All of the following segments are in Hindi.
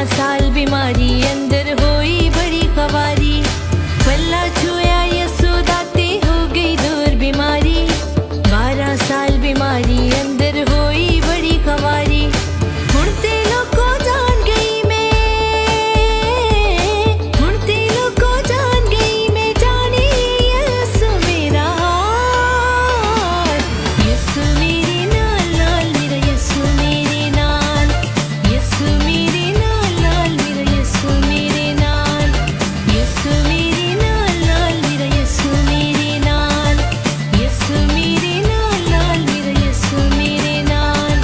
साल बीमारी अंदर होई बड़ी खवारी, पल्ला छुया यशोदा ते हो गई दूर बीमारी। 12 साल बीमारी अंदर होई बड़ी खवारी, हुणते लोको जान गई मैं, हुणते लोको जान गई मैं, जानी यसु मेरा हाल। यसु मेरे नाल नाल मेरा यसु मेरे नाल, यसु मेरे नाल नाल मेरा यसु मेरे नाल, यसु मेरे नाल नाल मेरा यसु मेरे नाल, यसु मेरे नाल नाल मेरा यसु मेरे नाल।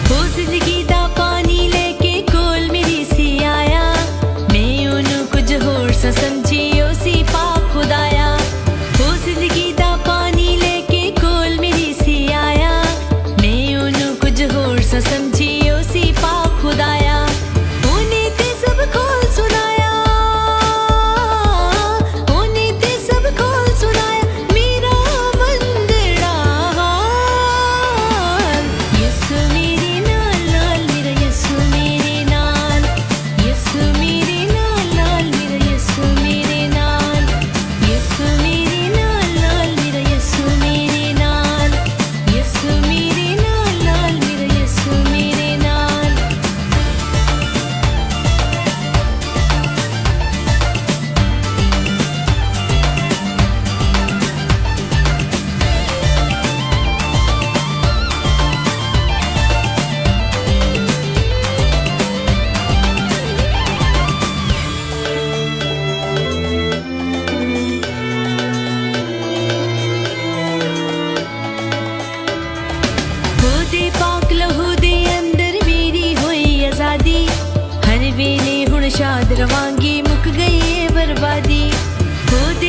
वो जिंदगी दा पानी लेके कोल मेरी सी आया, मैं ओनू कुछ होर सा समझी उसी पाप खुदाया। वो जिंदगी दा पानी लेके कोल मेरी सी आया, मैं ओनू कुछ होर सा समझी उसी पाप खुदाया। ओने ते सब खोल सुनाया, ओने ते सब खोल सुनाया, मेरा मंदड़ा हाल। यसु मेरे नाल नाल मेरा यसु मेरे नाल, यसु मेरे नाल नाल मेरा यसु मेरे नाल, यसु मेरे नाल नाल मेरा यसु मेरे नाल, यसु मेरे नाल नाल मेरा यसु मेरे नाल। होदे पाक लहू दे अंदर मेरी होई आजादी, हर वेले हुण शाद रवांगी मुक गई ए बर्बादी। होदे